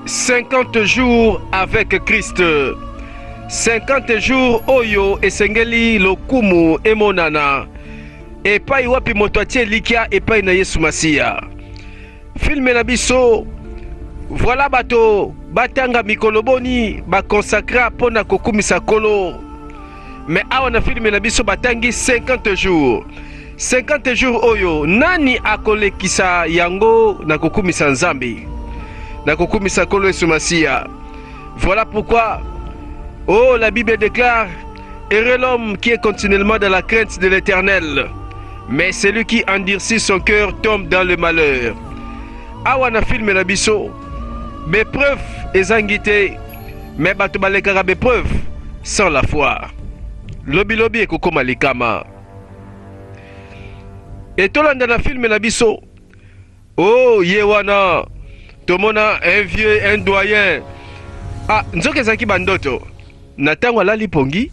50 jours avec Christ. 50 jours oyo esengeli lokumu emonana. Epai wapi moto atie likia epai na Yesu Masiya. Filme na biso. Voilà bato batanga mikolo boni ba consacra pona kokumisa kolo. Mais awa na filme na biso batangi 50 jours. 50 jours oyo nani akolekisa yango na kokumisa Nzambe. Na kokumisa kolo Yesu Masiya. Voilà pourquoi la Bible déclare: heureux l'homme qui est continuellement dans la crainte de l'Éternel, mais celui qui endurcit son cœur tombe dans le malheur. Awa na filme na biso bepreuve ezangite, mais bato balekaka bepreuve sans la foi. Lobi lobi ekokoma likama. Et tolanda na filme na biso, yewana tomona un vieux, un doyen. Nzoke zaki bandoto na tango alali pongi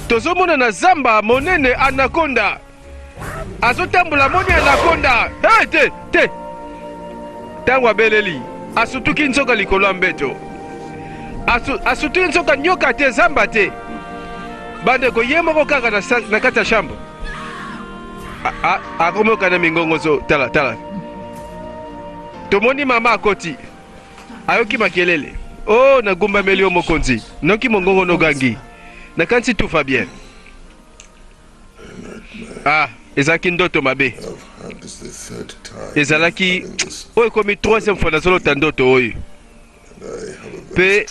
tozomona na zamba monene anaconda azotambola moni anaconda. Te tango abeleli asutuki nzoka likolo mbeto asutuki nzoka nyoka te zamba te bandeko ye moko kaka na kati ya chambre akomoka na mingongo zo tala tomoni mama akoti ayoki makelele na gumba melio mokonzi noki mongongo no gangi na kanti tout va bien. Ezaki ndoto mabe ezalaki komi troisième fois nazolo tandoto oyo pe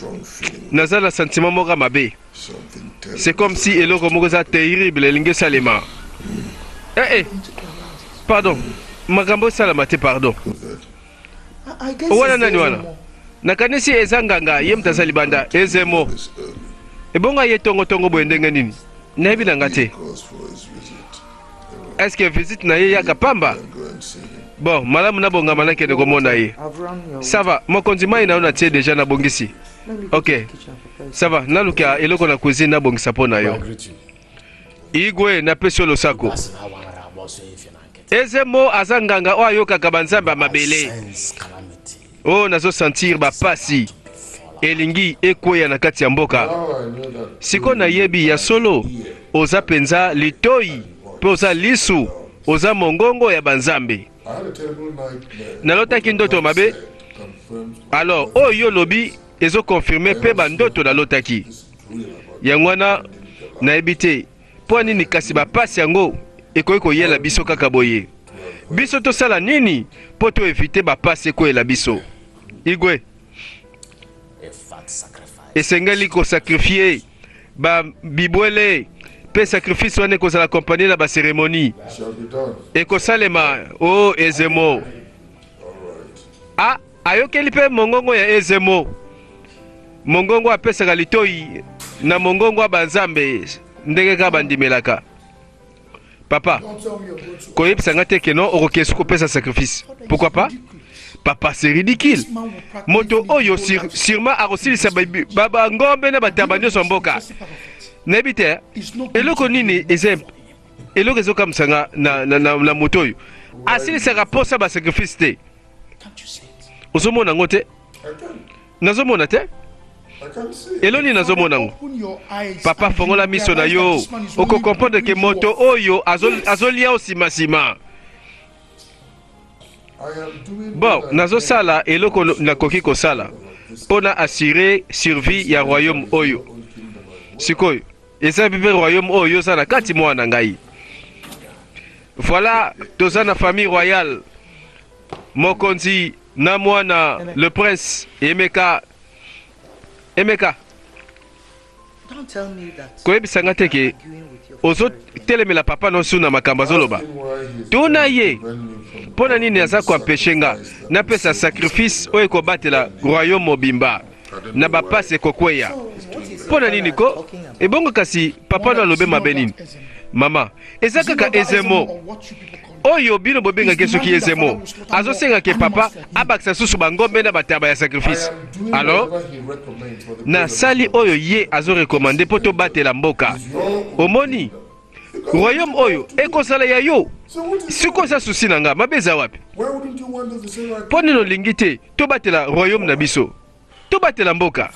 nazala sentiment moko mabe. C'est comme si eloko moko za terrible elingi salema. Pardon, makambo salama te, pardon. Wana nani wana nakanisi ezanganga ye mtazali banda ezemo ebonga ye tongo boye ndenge nini nayebi nanga te. Est-ce que visite na ye yaka pamba? Bon, malamu na bonga manake ne komona ye. Ça va, mokonzi mai na ona tie déjà na bongisi. Ok, ça va, naluka eloko na cuisine na bongisa pona yo. Igwe na peso losako. Ezemo azanganga o ayoka kabanzamba mabele. Nazo sentir ba pasi elingi ekweya na kati ya mboka. Siko na yebi ya solo oza penza litoi pe oza lisu oza mongongo ya banzambe. Nalotaki ndoto mabe. Alors oyo lobi ezo confirmer pe bandoto nalotaki. Yangwana na ebite po nini kasi ba pasi yango ekoki koyela biso kaka boye. Biso to sala nini po to éviter ba pasi koyela biso. Igwe esengeli ko sacrifier ba bibwele pe sacrifice wane ko sala accompagner na ba cérémonie e ko salema ezemo ayokeli pe mongongo ya ezemo mongongo apesaka litoi na mongongo ya banzambe ndenge ka bandimelaka. Papa koyebisa nga te keno okokesu kopesa sacrifice. Pourquoi pas? Papa, c'est ridicule. Moto oyo sûrement a reçu sa baba ngombe na batabanyo somboka. Nebite eloko nini exemple eloko ezo comme sanga na moto oyo asili sera posa ba sacrifice te. Ozomona ngote nazomona te eloni nazomona ngo. Papa fongola miso na yo oko comprendre que moto oyo azolia osima. Bon, nazo sala eloko nakoki ko sala pona assurer survie ya royaume oyo. Sikoyo eza bibe royaume oyo sana kati mwana ngai. Voilà, toza na famille royale. Mokonzi na mwana le prince Emeka. Koyebisanga teke ozo telemela papa no suna makamba zoloba. Tuna ye pona nini aza ko empêchenga na pesa sacrifice oyo ko batela royaume mobimba na ba passe kokweya. Pona nini ko ebongo kasi papa no lobe mabenini. Mama ezaka ka ezemo oyo bino bobenga keso ki ezemo azosenga ke papa abakisa susu bangombe na bataba ya sacrifice. Alors na sali oyo ye azo recommander poto batela mboka omoni royaume oyo ekosala ya yo siko sa susi nanga mabeza wapi? Poni no lingite to batela royaume na biso tobatela mboka.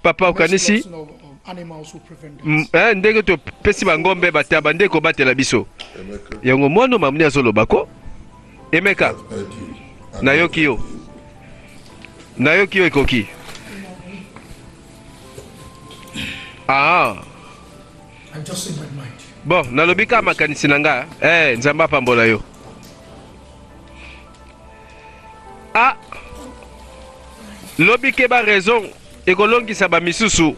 Papa okanisi ndenge topesi bangombe bataba nde kobatela biso. Yango mwana mamuni azoloba ko Emeka nayoki yo ekoki. Bon, nalobi ka makanisi na nga nzambe apambola yo. Lobi ke ba raison ekolongisa ba misusu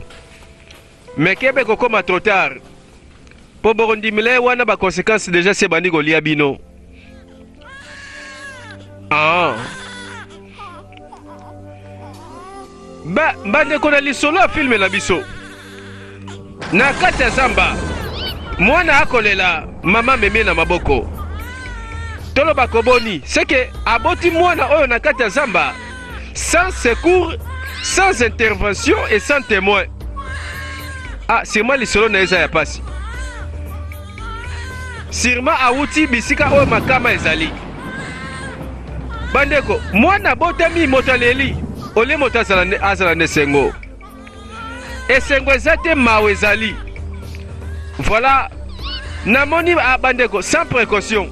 mais kebe kokoma trop tard po borondimile wana ba conséquences déjà se bandi kolia bino. Bande kona lisolo a filme na biso na kati ya zamba mwana akolela mama meme na maboko toloba koboni seke aboti mwana oyo na kati ya zamba sans secours, sans intervention et sans témoin. Sûrement lisolo na eza ya pasi. Sûrement awuti bisika oyo makama ezali. Bandeko, mwana botami motaleli ole moto azala nesengo. Esengo ezate mawe ezali. Voilà. Namoni bandeko sans précaution.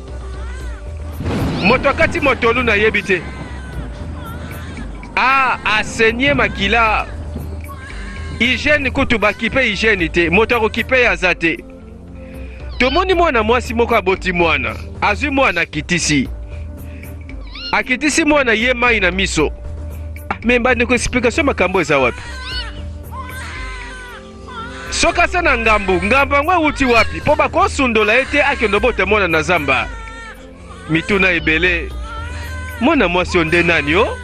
Moto kati motolu na yebite. Asenye makila. Hygiène kutu bakipe hygiène te. Moto akokipe ya zate. Tomoni mwana mwasi moko aboti mwana. Azwi mwana kitisi. Akitisi mwana ye mai na miso. Memba ndeko explication makambo eza wapi? Soka sana ngambu ngwe uti wapi? Po bako sundola ete akendo bota mwana na zamba. Mituna ebele. Mwana mwasi onde nani yo?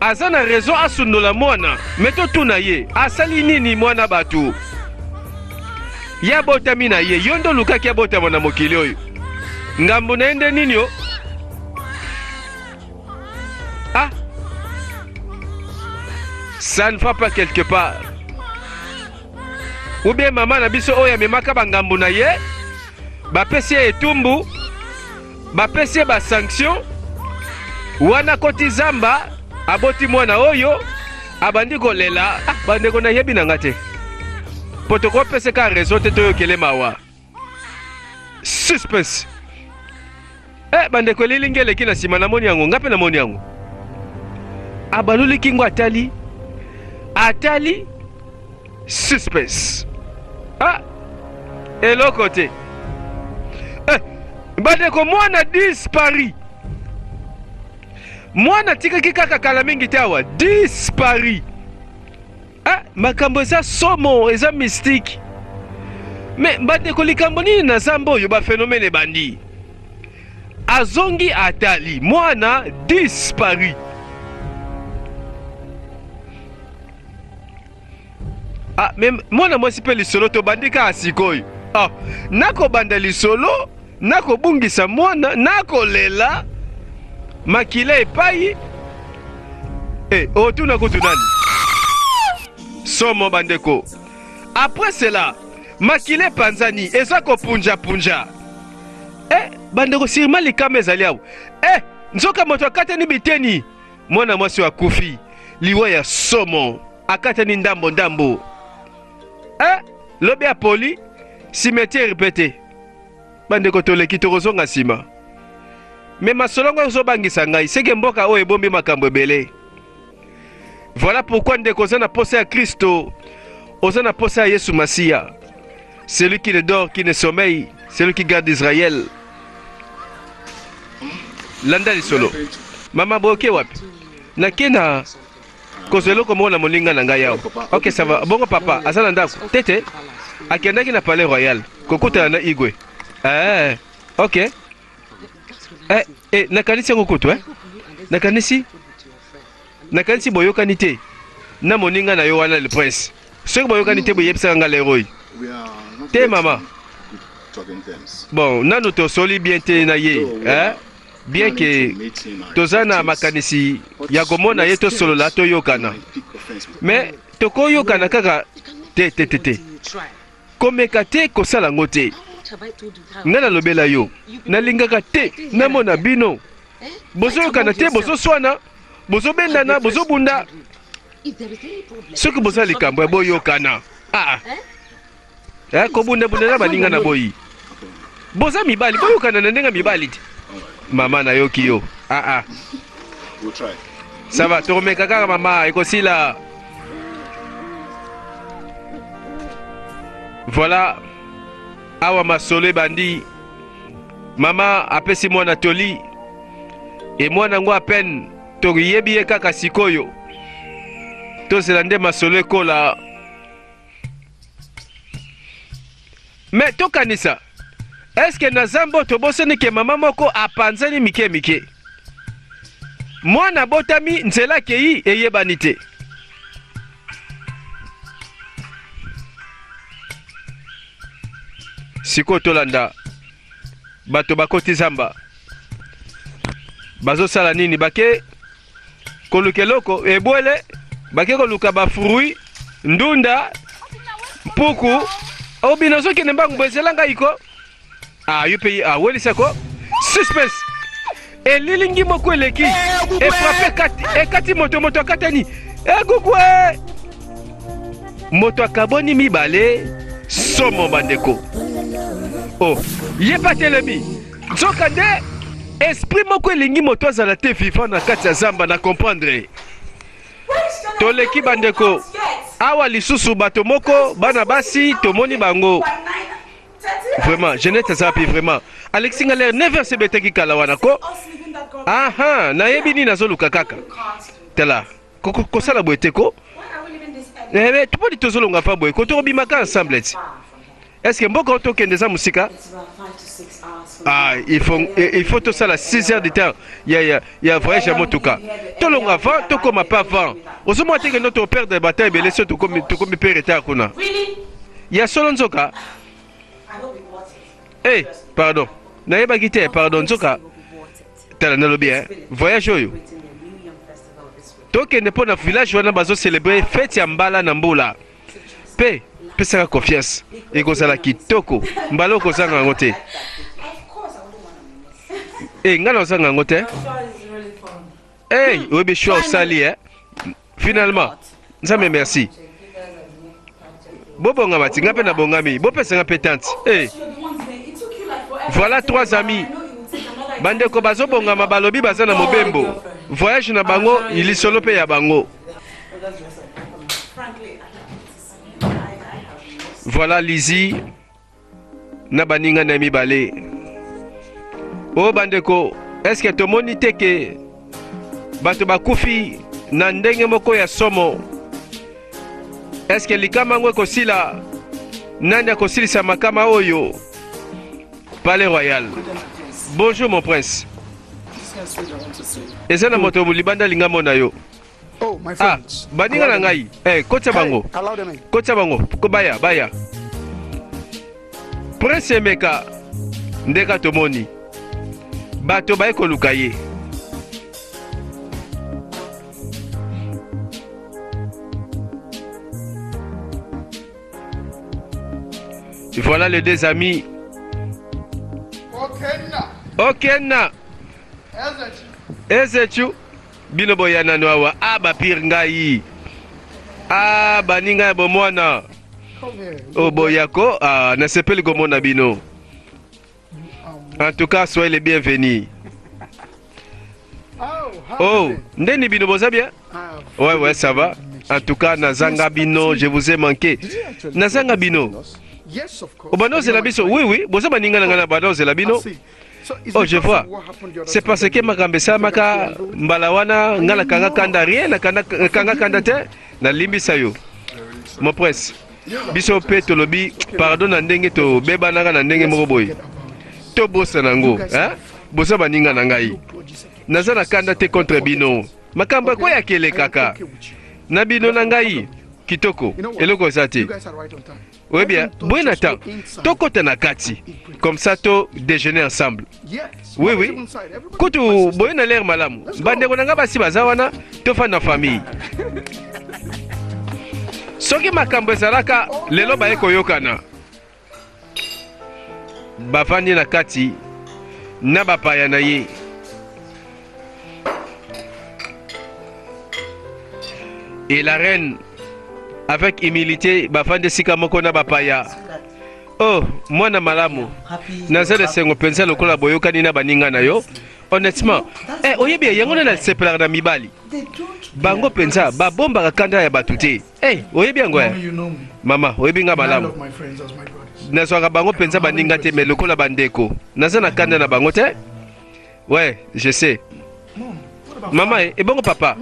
Azana raison asundola mwana. Meto tuna ye. Asali nini mwana batu? Ya bota mina ye. Yondo luka kia bota mwana mokili oyo. Ngambu naende nini yo? Ça ne va pas quelque part. Ou bien maman na biso oya memaka bangambu na ye. Ba pesi etumbu. Ba pesi ba sanction. Wana koti zamba. Aboti mwana oyo. Abandi kolela. Bandeko na yebi na ngate. Potoko pese ka raison te toyo kele mawa. Suspense. Bandeko lilingele kina sima na moni yango. Ngape na moni yango. Abaluli kingo atali. Atali suspense. Et l'autre côté. Bandeko mwana dispari. Mwana tika kikaka kala mingi tawa dispari. Makambo eza somo eza mystique. Mais bandeko likambo nini na zambo yo ba phénomène bandi. Azongi atali mwana dispari. Même mwana mwasi pe lisolo to bandika asikoyo. Nako banda lisolo, nako bungisa mwana, nako lela. Makile epai. Otuna kutu nani? Somo bandeko. Après cela, makile panzani ezako punja punja. Bandeko sirima likame ezali awo. Nzoka moto akata ni biteni. Mwana mwasi wa kufi. Liwa ya somo. Akata ni ndambo ndambo. Lobi ya poli, cimetière répété. Bandeko toleki tokozonga sima. Mais masolongo ozobangisa ngai, seke mboka oyo ebombi makambo ebele. Voilà pourquoi ndeko oza na posa ya Kristo, oza na posa ya Yesu Masia. Celui qui ne dort, qui ne sommeille, celui qui garde Israël. Landa lisolo. Mama boke wapi? Nakena kozelo komona moninga na ngai yao. Ok, ça va. Bongo papa, azana ndako. Tete, akendaki na palais royal. Kokutana na igwe. Ok. Nakanisi yango kutu, Nakanisi? Nakanisi boyokani te. Na moninga na yo wana le prince. Soki boyokani te boyebisaka nga l'héroï. Te mama. Bon, nanu tosoli bien te na ye, bien que tozana makanisi ya komona ye to solola to yokana. Mais toko yokana kaka te. Komeka te kosala ngo te. Ngana lobela yo. Nalingaka te namona bino. Bozo yokana te bozo swana. bozo bendana bozo bunda soki boza likambo boyokana ko bunda bunda na baninga na boyi boza mibali boyokana na ndenga mibali ti mama na yoki yo We'll try. Ça va, tu remets kaka mama et aussi là. Voilà. Awa masole bandi. Mama apesi mwana toli. Et mwana ngo à peine to yebi kaka sikoyo. To selande masole kola. Mais to kanisa. Est-ce que nazambo to boseni ke mama moko apanzani mike mike? Mwana botami nzela kei eyebani te. Siko tolanda bato bakoti zamba bazosala nini bake koluka eloko ebwele bake koluka bafrui ndunda mpuku obina zokende mbangu bwezela ngai ko yupe welisako suspense elilingi moko eleki efrape kati moto akatani ekukwe moto akaboni mibale somo bandeko ye patelemi nzoka nde esprit moko elingi moto azala te vivant na kati ya zamba na comprendre toleki bandeko awa lisusu bato moko bana basi tomoni bango vraiment Jeannette azapi vraiment Alexis Ngaler never se beteki kala wana ko nayebi nini nazoluka kaka tela kosala boye te ko tupodi tozolonga fa boye ko tobimaka ensemble est-ce que mboka otokende za musika il faut tout ça la 6 heures de temps il y a voyage à motuka tolonga avant tokoma pas avant osomwa teke notre père de bataille belé surtout comme père retard kuna ya solo nzoka pardon nayeba kite pardon nzoka tala nalobi voyage oyo tokende mpo na village wana bazo célébrer fête ya mbala na mbula pe pesaka confiance ekozala kitoko mbala okozanga yango te ngai nazanga yango te oyebi choix osali finalement nzambe merci bobongama ti ngai mpe nabongami bopesanga mpe tante voilà 3 amis bandeko bazobongama balobi baza na mobembo voyage na bango ilisolo mpe ya bango voilà Lizi na baninga na mibale bandeko est-ce que tomoni te ke bato bakufi na ndenge moko ya somo est-ce que likama ngo ekosila nani akosilisa makama oyo Palais Royal. Bonjour mon prince. Eza na moto libanda linga mona yo. My friends. Baninga na ngai. Kotsa bango. Kotsa bango. Ko baya. Prince Emeka ndeka tomoni. Bato bae koluka ye. Voilà les deux amis. Okena. Ezechu. Bino boyana noawa. Bapir ngai. Baninga bomwana. Boyako. Nasepeli komona bino. En tout cas, soyez les bienvenus. Ndeni bino boza bien? Ouais, ça va. En tout cas, Nazanga Bino, je vous ai manqué. Nazanga Bino. Obano Zelabiso, oui, boza baninga na bano Zelabino. Je vois. C'est parce que Makambesa Maka Mbalawana, Ngala Kanga Kanda rien, na Kanga Kanda te, na Limbisa yo. Mon prince. Biso pe to lobi, pardon na ndenge to beba na ndenge moko boy. To bossa nango, boza baninga na ngai. Naza na kanda te contre bino. Makamba kwa ya kele kaka. Na bino na ngai kitoko. Eloko zati. Oui bien, bon temps. Toko na kati. Comme ça to déjeuner ensemble. Oui. Kutu boy na l'air malamu. Bande ko nanga basi bazawana to fa na famille. Soki makambo ezalaka lelo baye koyokana. Bafandi na kati na bapaya na ye. et la reine avec humilité bafande sika moko na bapaya. Oh, mwana malamu. Nazale sengo pensa lokola boyokani na baninga na yo. Honnêtement, oyebi yango na sepela na mibali. Bango pensa ba bomba ka kanda ya batute. Oyebi yango ya. Mama, oyebi nga malamu. Nazwaka bango pensa baninga te me lokola bandeko. Nazana kanda na bango te. Ouais, je sais. Maman, et bon papa.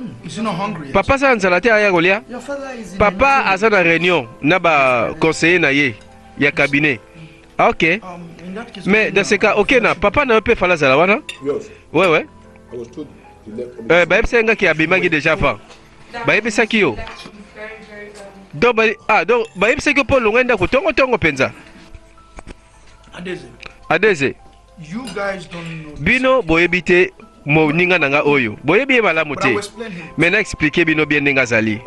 Papa ça nzala te aya kolia. Papa aza na réunion na ba conseiller na ye ya cabinet. Ah, OK. Mais dans ce cas, OK na papa na peut faire la zala wana? Ouais. Ba yebisa qui abimaki déjà fa. Ba yebisa ki yo. Donc ba yebisa ki po longenda ko tongo penza. Adeze. You guys don't know. Bino boyebite mo ninga nanga oyo. Boyebi malamu te. Maintenant expliquer bino bien ninga zali.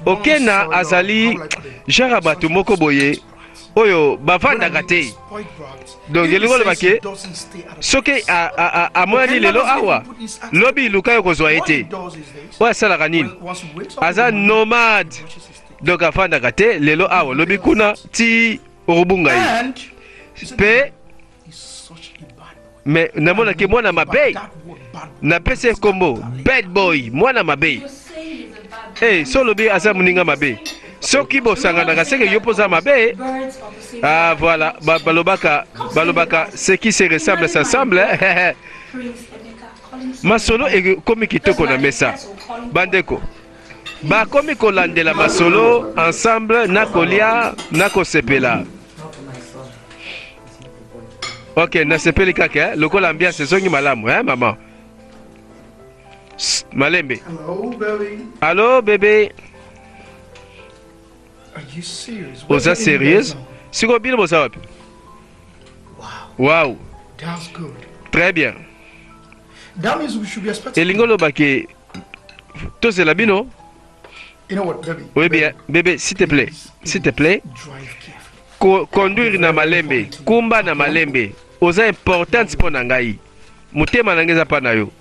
Okena azali jara batu moko boye. Oyo bavanda kate. Donc yelingo lebake soke a moyani lelo awa. Lobi luka yo kozwa ete. Wa sala kanini. Aza nomade. Donc afanda kate lelo awa lobi kuna ti orubunga yi. Pe mais namona ke mwana mabe na pese kombo bad boy mwana mabe solo bi asa muninga mabe soki bosanga na kaseke yopoza mabe voilà balobaka ce qui se ressemble s'assemble masolo ekomi kitoko na mesa bandeko bakomi kolandela masolo ensemble na kolia na kosepela. Ok, na sepeli kaka, lokola ambiance zongi malamu, maman. Malembe. Hello, baby. Allô, bébé. Are you serious? Oza sérieuse? Siko bino bosa wapi? Wow. That's good. Très bien. That means we should be expecting. Elingolo bake. Tose la bino? You know what, baby? Oui, bien. Bébé, s'il te plaît. S'il te plaît. Drive carefully. Conduire na malembe. Kumba na malembe. Oza importante pour nangai. Mutema nangeza pa na yo.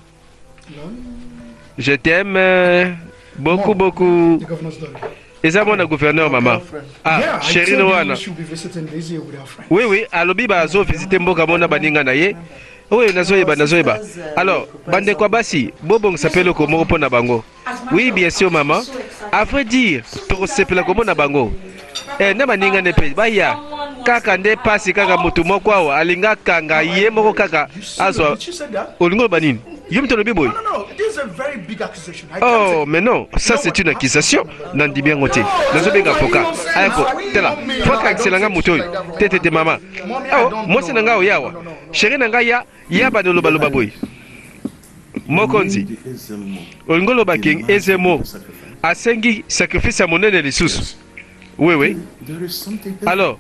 Je t'aime beaucoup. The governor's daughter. Eza mwana gouverneur maman. Yeah, chérie I told you wana. we should be visiting this year with our friends. Oui, alobi bazo visiter mboka mona baninga na ye. Oui, nazoyeba. Alors, bande kwa basi, bobong sapelo ko moko pona bango. Oui, bien sûr maman. À vrai dire, to sepela ko mona bango. Na baninga ne pe baya. Kaka nde pasi kaka mutu moko awa alinga kanga ye moko kaka azwa. Olingo banini? Yum tolobi boy. No. This is a very big accusation. Oh, mais non, ça c'est une accusation. Nandi bien ngote. Nazo benga foka. Ayako, tela. Foka kselanga mutoy. Tete mama. Oh, moi c'est nanga oyawa. Chérie nanga ya ba dolo baloba boy. Mokonzi. Olingolo baking ezemo. Asengi sacrifice à monene lisusu. Oui. Alors,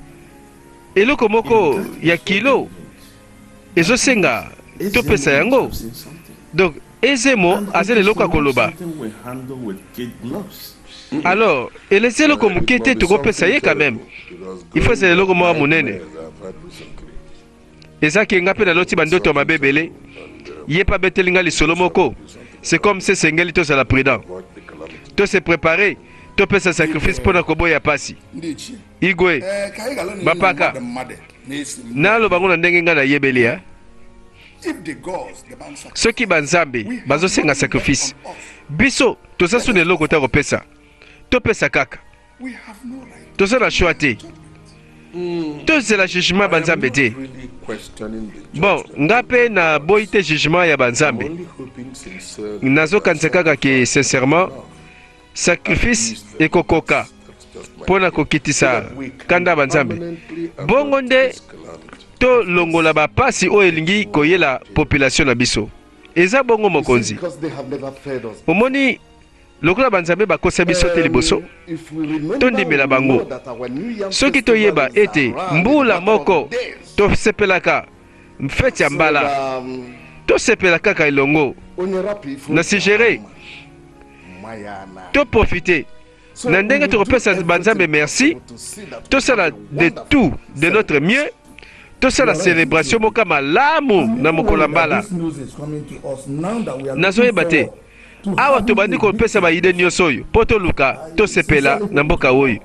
eloko moko ya kilo ezosenga topesa yango. Donc, ezemo azele loka koloba. Alors, elese loko mukete tokopesa ye quand même. Il faut c'est loko mo munene. Ezaki ngape na loti bandoto mabebele. Ye pa betelinga li solo moko. C'est comme c'est sengeli to la prudent. To se préparer, to pesa sacrifice pour na koboya pasi. Igwe. Bapaka. Nalo bango na ndenge nga na yebeli ha. Ceux qui banzambe bazo senga sacrifice biso tosasu ne loko ta kopesa topesa kaka tosa na choite tosa la jugement banzambe te bon ngape na boite jugement ya banzambe nazo kanisa kaka ke sincèrement sacrifice ekokoka pona kokitisa kanda banzambe bongo nde to longola ba pasi o elingi koyela population na biso eza bongo mokonzi omoni lokola banzambe bakosa biso te liboso tondimela bango soki toyeba ete mbula moko tosepelaka mfeti ya mbala tosepela kaka elongo na sigere toprofite na ndenge tokopesa banzambe merci tosala de tout de notre mieux. Tout ça la célébration moka malamu na mokolo mbala. Nazoyeba te awa tobandi kopesa baide nyonso oyo mpo toluka tosepela na mboka oyo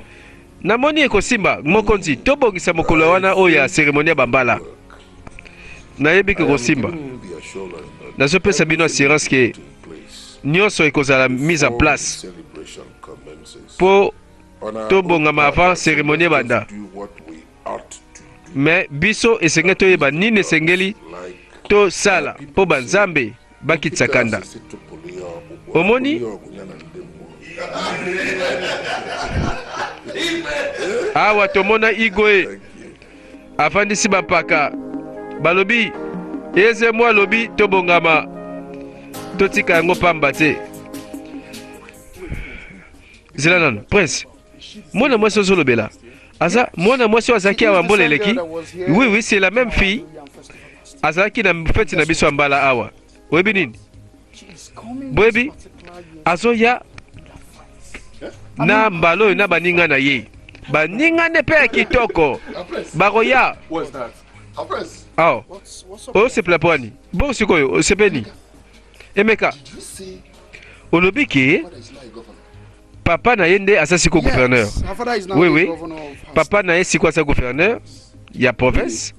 namoni ekosimba mokonzi tobongisa mokolo wana oyo ya seremoni ya bambala nayebi ke kosimba nazopesa bino assurance ke nyonso ekozala mise en place mpo tobongama avant seremoni ebanda me biso esengeli toyeba nini esengeli tosala mpo banzambe bakitisa kanda omoni awa tomona igwe afandisi bampaka balobi eze mwa alobi tobongama totika yango pamba te zela nano prince mwana mwasi ozolobela aza mwana mwasi oyo azalaki awa mbola eleki oui c'est la même fille azalaki na feti na biso ya mbala awa oyebi nini boyebi azoya na mbala oyo na baninga na ye baningane mpe ya kitoko bakoya awa osepela po ani bongo sikoyo osepeni emeka olobi ke papa na ye nde aza siko gouverneur oui papa na ye siko aza gouverneur ya province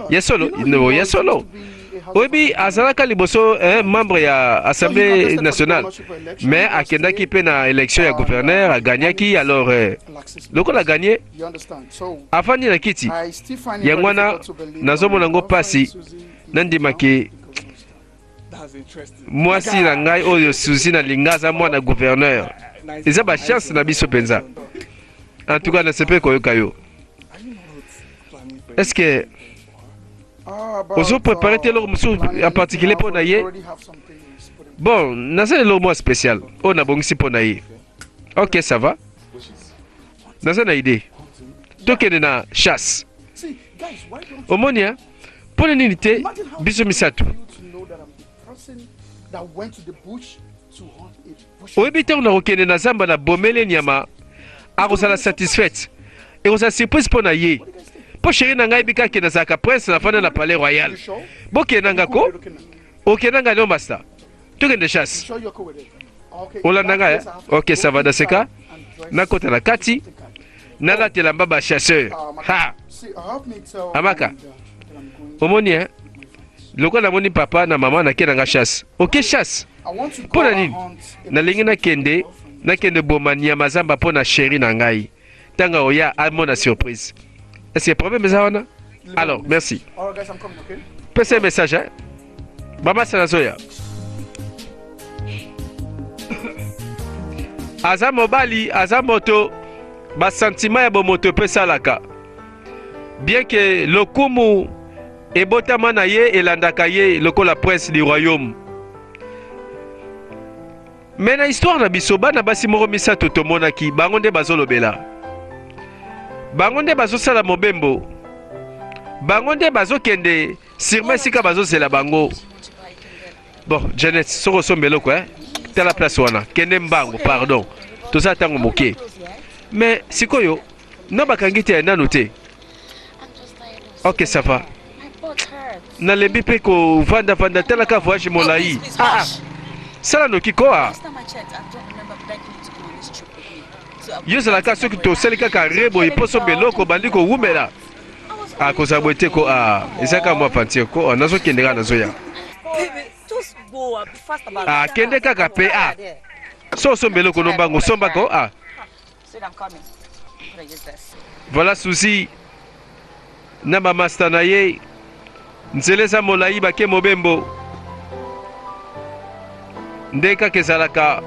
ya solo oyebi azalaka liboso membre ya assemblée nationale mais akendaki mpe na élection ya gouverneur aganyaki alors lokola aganye afandi na kiti yango wana nazomona yango mpasi nandimaki mwasi na ngai oyo susi nalinga aza mwana gouverneur eza bachance na biso mpenza en tout cas nasepe koyoka yo est-ce que ozo préparer te eloko mosusu en particulier mpo na ye bon naza eloko mwa spécial oyo nabongisi mpo na ye ok ça va naza na idée tokende na chasse omoni mpo na nini te biso misato oyebi ntango na kokende na zamba na bomele nyama akozala satisfaite ekozala surprise mpo na ye mpo sheri na ngai bika akende azalaka prince na fanda na palais royal bokendanga ko okendanga leo master tokende chasse olanda ngai ok ça va daseka nakota na kati nalatela mba bachasseur ha amaka omoni lokola namoni papa na mama nakendanga chasse ok chasse mpo na nini nalingi nakende boma nyama zamba mpo na sheri na ngai ntango oya amona surprise. Est-ce qu'il y a problème, mes amis? Alors, merci. Passez un message, hein? Baba Sanazoya. Aza mobali, aza moto, ba sentiment ya bomoto pe salaka. Bien que lokumu ebotama na ye elandaka ye lokola prince du royaume. Mais na histoire na biso bana basi moko misato tomonaki bango nde bazolobela. Bango nde bazosala mobembo. Bango nde bazokende sirme sika bazozela bango. Bon, Janet, soko sombelo quoi, t'as la place wana. Kende mbango, pardon. Tout ça tango moké. Mais sikoyo, na bakangi te nanu te. Ok, ça va. Na lebi pe ko vanda tela ka voyage molai. Ah. Sala no kikoa. Yo c'est la cas ceux qui to selika ka rebo et poso beloko bandiko wumela. Ah ko sabwete ko isaka mwa fanti ko nazo kendeka nazo ya. Ah kende kaka pe so beloko no bango somba ko Voilà souci na ba master na ye nzeleza molai bake mobembo ndeka kezalaka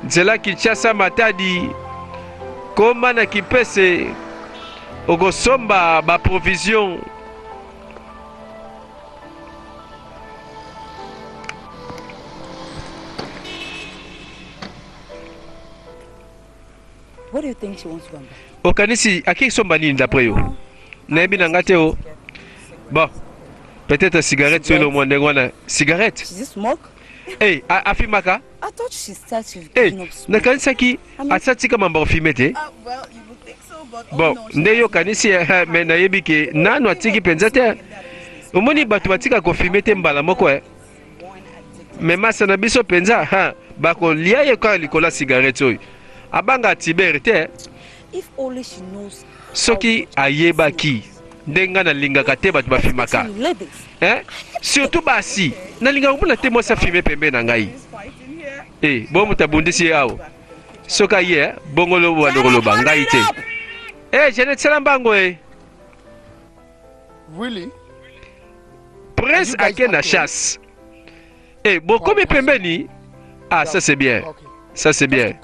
nzela Kinshasa Matadi koma na Kipese okosomba ba provision. What do you think she wants to go? Okanisi akisomba nini d'après yo? Nayebi na ngate o. Bon. Peut-être cigarette sur le monde ngwana. Cigarette? Does she smoke? Hey, afimaka? I thought she started Hey, nakanisa ki asati kama mba ofimete? Well, you would think so, but bon, ndeyo kanisi me nayebi ke nanu atiki penza te. Omoni batu batika kofimete mbala moko me masa na biso penza ha bakolia ye kwa likola cigarette oyo abanga tibere te If only she knows. soki ayebaki ndenga nalingaka te bato bafimaka Ladies. surtout basi nalingaka mpona te mwasi afime pembe na ngai bo moto abundisi ye awa soki aye bongo lokoloba ngai te Jeanette sala mbango Really? Prince ake na chasse bokomi pembeni ça c'est bien Okay. ça c'est bien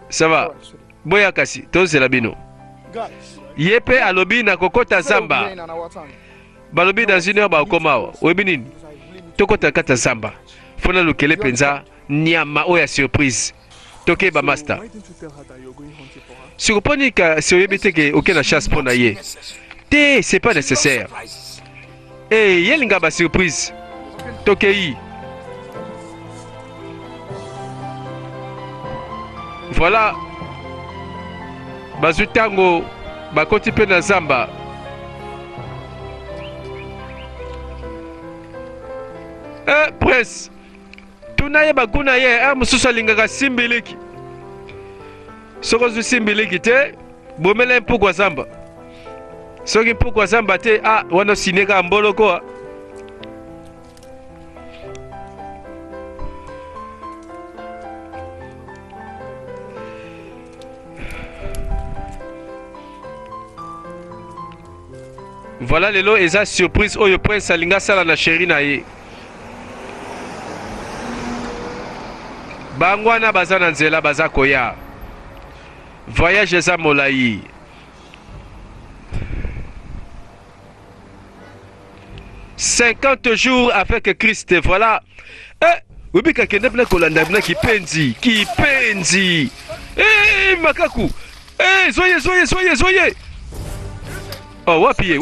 ça va boya kasi tozela bino Guys. ye mpe alobi na kokota zamba balobi dans une heure bakoma awa oyebi nini tokota kata zamba fona lokele mpenza nyama oyo ya surprise tokeba master sikoponika si oyebi teke oke na chasse mpo na ye te c'est pas nécessaire yelinga ba surprise tokei voilà bazwi ntango bakoti mpe na zamba Prince tuna ye baguna ye mosusu alingaka simbiliki soki ozwi simbiliki te bomela mpuku ya zamba soki mpuku ya zamba te wana osineka mboloko voilà lelo eza surprise oyo Prince alinga sala na chéri na ye bango wana baza na nzela baza koya voyage eza molai « 50 jours avec Christ » voilà obika kende bla kolanda bla kipenzi makaku zoye oh wapi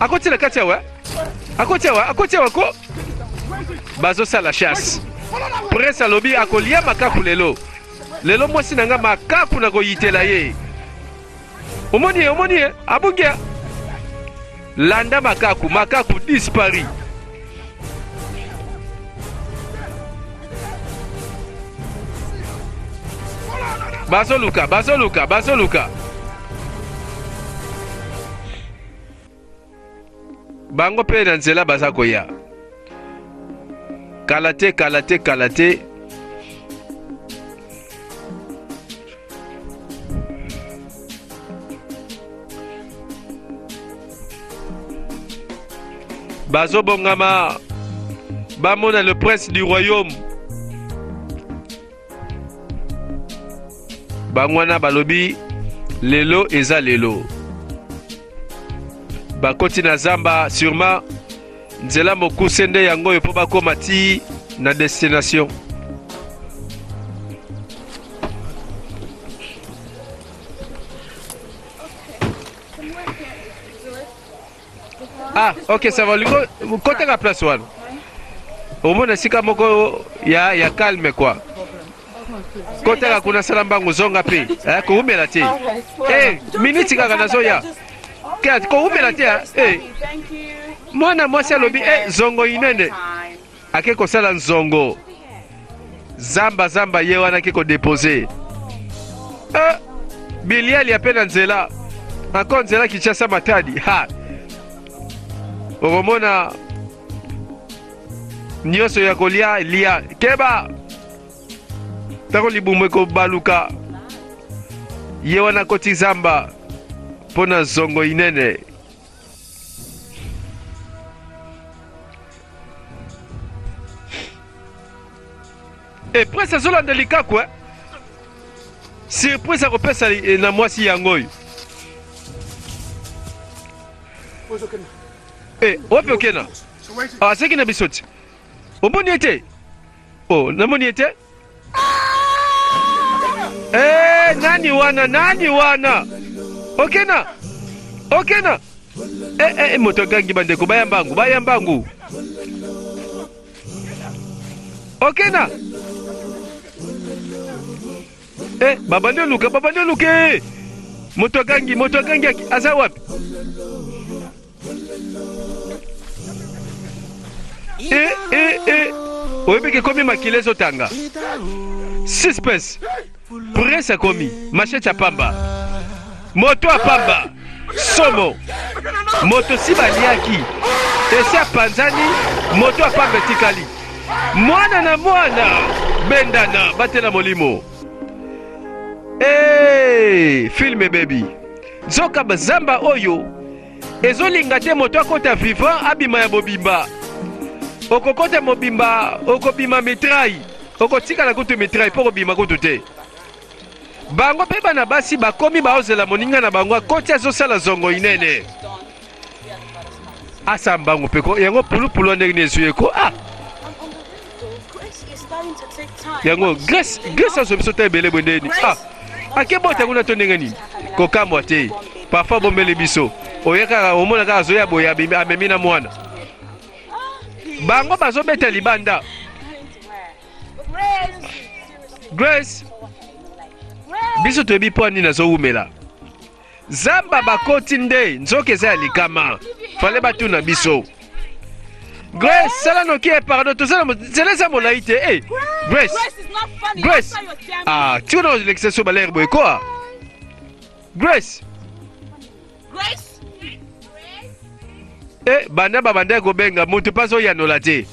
akoti la kati awa ko bazo sala chasse Prince alobi akolia makaku lelo mwasi nanga makaku na koyitela ye omoni abungia landa makaku dispari bazoluka bango mpe na nzela baza koya kala te bazobongama bamona le prince du royaume bangwana balobi lelo eza lelo bakoti na zamba sûrement nzela mokuse nde yango oyo mpo bakoma ti na destination ok ça va lingo koteka place wana omona esika moko ya calme quoi koteka kuna sala mbangu zonga mpe koumela te miniti kaka nazoya koumela te mwana mwasi alobi zongo inene ake kosala nzongo zamba ye wana ake kodepose biliali ape na nzela ako nzela Kinshasa Matadi okomona nyonso ya kolia lia keba tako libumu ekobaluka ye wana koti zamba mpo na zongo inene Prince azolanda likaku surprise akopesa na mwasi yango oyo wapi okena aseki na biso ti omoni ete namoni ete nani wana okena moto agangi bandeko baya mbangu okena babandi oluka moto agangi aza wapi oyebiki komi makile ezotanga suspense presse akomi machete ya pamba moto ya pamba somo moto si baliaki esi apanzani moto ya pamba etikali mwana na mwana bendana batela molimo filme bebi nzoka bazamba oyo ezolinga te moto akota vivant abima ya mobimba okokota mobimba okobima mitrai okotikala kutu mitrai mpo kobima kutu te bango mpe bana basi bakomi baozela moninga na bango akoti azosala zongo inene asambango mpe yango pulupulu wa ndenge nezwi eko yango Grace azo biso ta ebele bwendeni ake bota kuna to ndenge nini kokamwa te parfois bombeli biso oyekaka omona kaka azoya boye amemi na mwana bango bazobeta libanda Grace biso toyebi mpo nini azowumela zamba bakoti nde nzoka eza ya likama fale batuna biso Grace sala noki pardon tozela eza molai te Grace tikona ozilekisa so balere boye koa Grace banda babanda kobenga moto mpa azoyanola te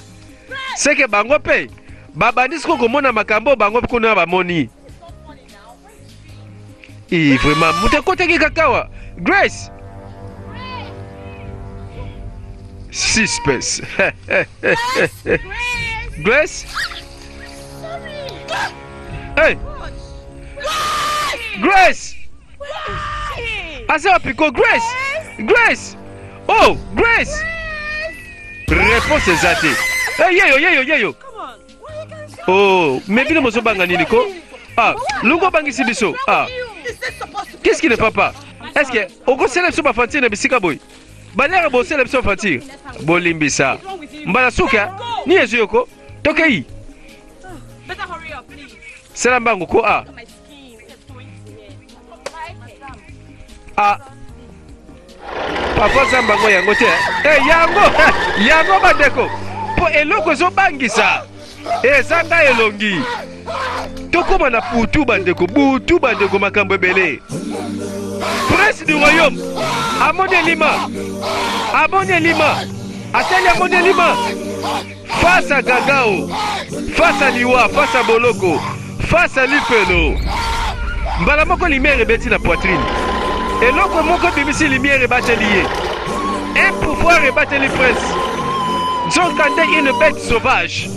seke bango mpe babandi siko komona makambo bango kuna bamoni vraiment moto akotaki kakawa Grace suspense Grace Grace asa piko Grace oh Grace réponse eza te yeyo oh mais bino mozobanga nini ko lungo obangisi biso qu'est-ce qui ne va pas est-ce que okosala biso bafantire na bisika boye balere bosala biso bafantire bolimbisa mbala suka ni ezwi yoko tokei sala mbangu ko papa zambango yango te yango bandeko mpo eloko ezobangisa ezanga elongi tokoma na butu bandeko makambo ebele prince du royaume amoni elima atali amoni elima face à gagao face à liwa face à boloko face à lifelo mbala moko lumière ebeti na poitrine eloko moko bimisi lumière ebateli ye un pouvoir ebateli prince nzoka nde une bête sauvage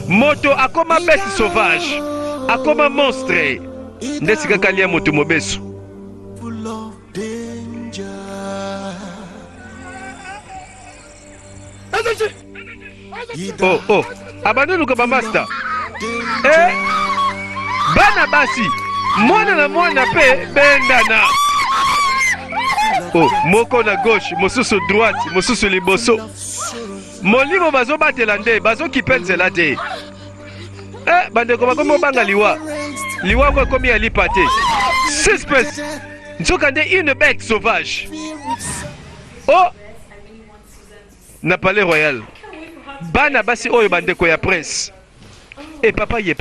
moto akoma bête sauvage akoma monstre nde sikaka lia moto mobesu abandi luka bamaster bana basi mwana na mwana mpe bendana moko na gauche mosusu droite mosusu liboso molimo bazobatela nde bazokipe nzela te bandeko bakomi obanga liwa ngo ekomi ya lipa te suspense nzoka nde une bête sauvage na palais royal bana basi oyo bandeko ya prince papa ye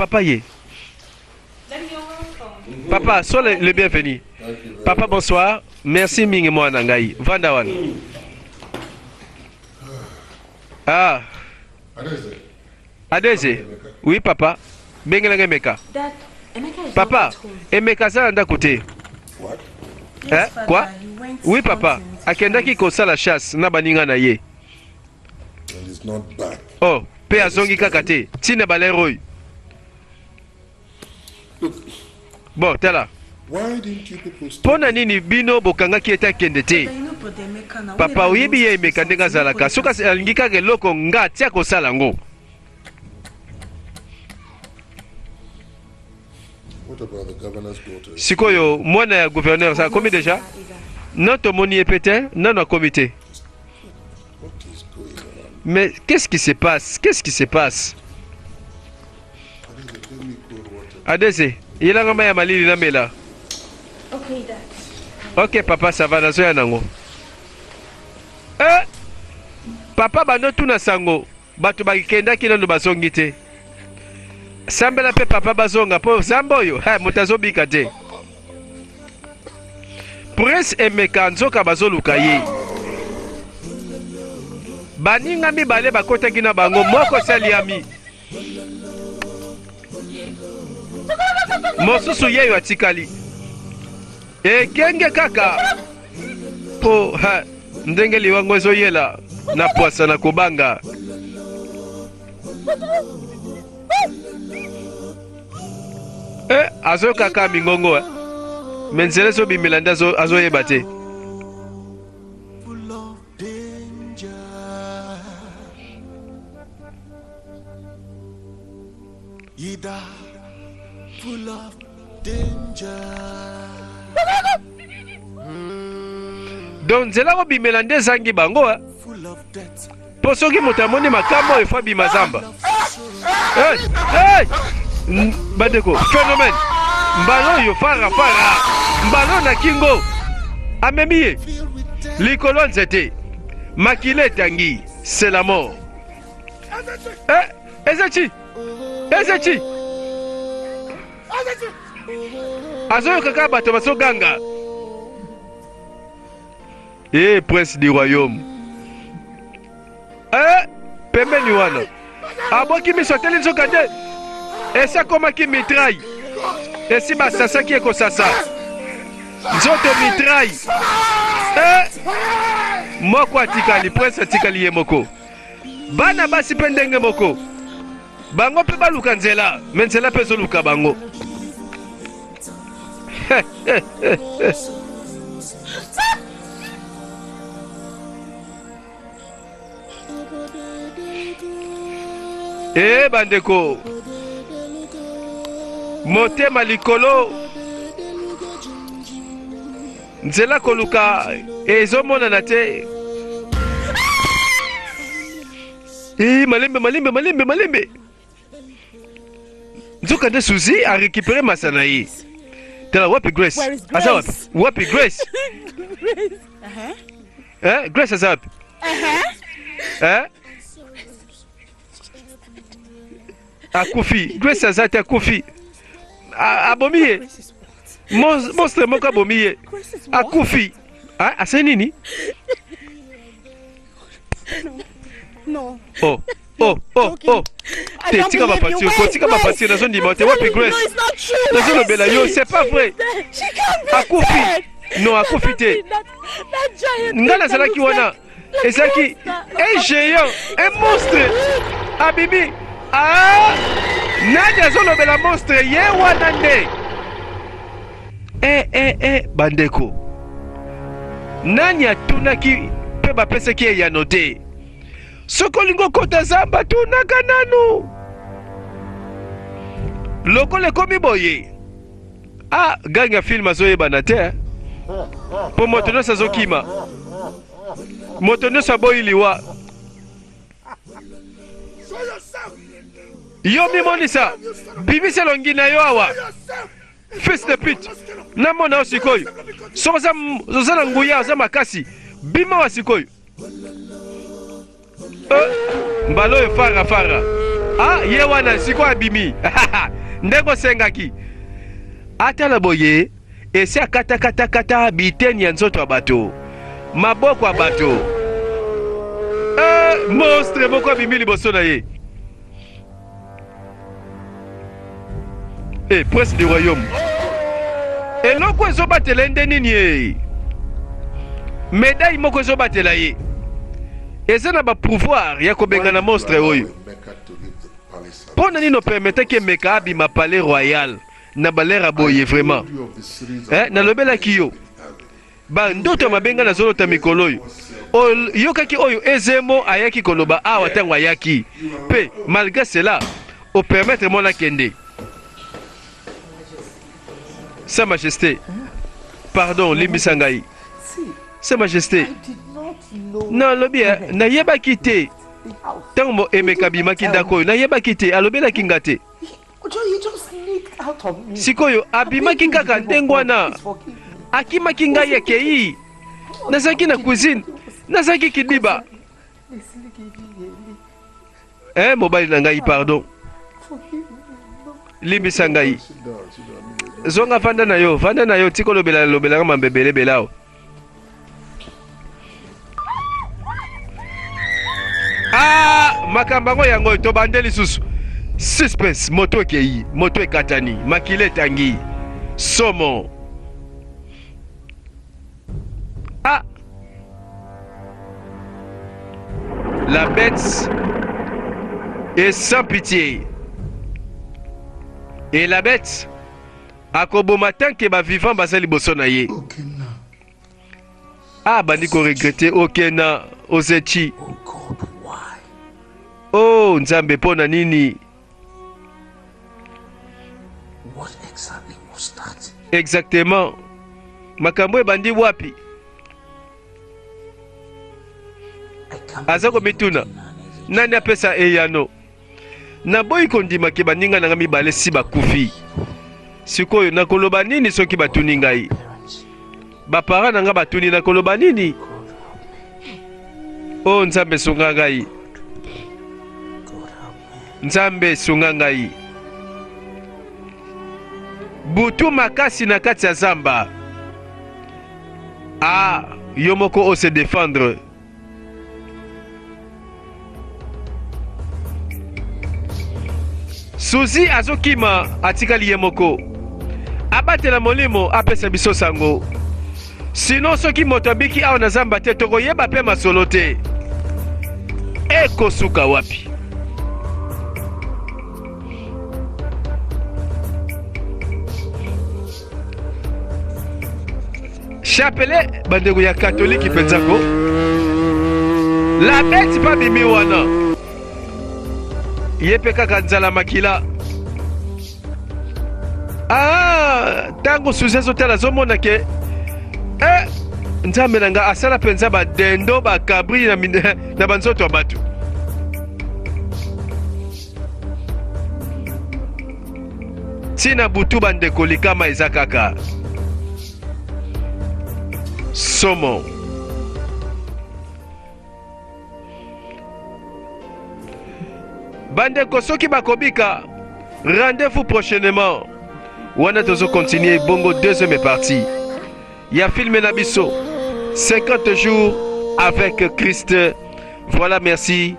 papa sois le bienvenu papa bonsoir merci mingi mwana ngai vanda wana Adeze oui papa bengelanga Emeka papa Emeka aza na ndako te quoi oui papa akendaki kosala chasse na baninga na ye mpe azongi kaka te ntina balere oyo bon tala mpo na nini bino bokangaki ete akende te papa oyebi ye Emeka ndenge azalaka soki alingi kaka eloko nga atia kosala yango sikoyo mwana ya gouverneur ça akomi déjà non tomoni ye pete nano akomi te mais qu'est-ce qui se passe Adese yelanga ma ya malili na mela ok papa ça va nazoya nango papa bano tuna sango bato bakendaki nano bazongi te sambela pe papa bazonga po zamba oyo moto azobika te. Prince Emeka nzoka bazoluka ye. Baninga mibale bakotaki na bango moko saliami. Mosusu yeyo atikali. Ekenge kaka po ndenge liwango ezoyela na poasa na kobanga. Azo kaka mingongo menzele zo bimilanda azo yeba te. Full of danger. Donc nzela ko bimelande zangi bango Full of death. Po soki moto amoni makambo efo bimazamba. Bandeko phénomène mbalo yo fara mbalo na kingo amemiye likolo nzete makile tangi c'est la mort. Ezechi azoyo kaka bato basoganga. Prince du royaume pembeni wana aboki miso ateli nzoka te esi akomaki mitraille esi basasaki ekosasa nzoto mitraille moko atikali prince atikali ye moko bana basi mpe ndenge moko bango mpe baluka nzela me nzela mpe ezoluka bango. Bandeko motema likolo nzela koluka ezomonana te. Malembe nzoka nde Suzy a récupéré masana ye. Tala wapi Grace? Asa wapi? Wapi Grace? Grace asa wapi? Akufi. Grace asa te akufi. Abomi ye. Monstre moko abomi ye. Akufi. Asa nini? No. Oh. Tika ma partir dans une dimanche. Wapi Grace? No, it's not true. Dans une belle yo, c'est pas vrai. She can't be Akufi. dead. Non, akufi te. That giant. Ngana salaki wana. Ezaki un géant, un monstre. Abibi. Nani azolobela monstre ye wana nde. Bandeko. Nani atunaki pe bapesaki ye ya note. Sokolingo kota zamba tunaka nanu. Lokole komi boye. Ganga film azoyebana te. Po moto nyonso azokima. Moto nyonso aboyi liwa. Yo mimonisa. Bibisa longi na yo awa. Fils de pute. Namona osikoyo. Soza na nguya oza makasi. Bima wa sikoyo. Mbalo yo fara. Ye wana siko abimi. Ndeko sengaki. Atala boye. Esi akata biteni ya nzoto wa bato. Maboko wa bato. Monstre moko abimi liboso na ye. Prince du royaume. Eloko ezobatela nde nini ye? Médaille moko ezobatela ye. Eza na ba pouvoir ya kobenga na monstre oyo. Pona nino permettre ke Emeka abima palais royal na balera boye vraiment. Na lobela kiyo. Ba ndoto mabenga na zolota mikolo oyo. Yokaki oyo ezemo ayaki koloba awa tango ayaki. Pe malgré cela, au permettre mon akende. Sa Majesté. Pardon, Limbisangai. Sa Majesté. Non, lobi, na yeba kite. Tango Emeka bimaki ndako, na yeba kite, alobela kingate. Sikoyo, abimaki kaka ndengwana. Akimaki ngai ekei. Nazaki na cuisine. Nazaki kidiba. Mobile na ngai, pardon. limbisa ngai. Sit down. Zonga vanda na yo tiko lobela mambebele belao. Makambango yango to bandeli susu. Suspense moto ekei, moto ekatani, makile tangi. Somo. La bête est sans pitié. Et la bête akoboma tant que ba vivant basali bosona ye. Okena. Bandi ko regretter okena osechi. Oh God, why? Oh nzambe pona nini? What exactly was that? Exactement. Makambo ebandi wapi? Azako mituna. Nani apesa eyano? Na boyi kondima ke baninga nanga mibale si bakufi. Sikoyo nakoloba nini soki batuni ngai? Bapara nanga batuni nakoloba nini? Oh nzambe sunga ngai. Nzambe sunga ngai. Butu makasi na kati ya zamba. Yomoko o se défendre. Suzi azokima atikali yemoko. Abatela molimo apesa biso sango. Sino soki moto abiki awa na zamba te tokoyeba pe masolo te. Ekosuka wapi? Chapelet bandeko ya katoliki penzako. La bête pa bimi wana. Yepe kaka nzala makila. Tango suzezo tala zomona ke nzambe nanga asala penza ba dendo ba kabri na banzoto batu. Tina butu bandeko likama eza kaka. Somo. Bandeko soki bakobika, rendez-vous prochainement. Wana tozo continuer bongo deuxième partie. Ya filmé Nabiso 50 jours avec Christ. Voilà, merci.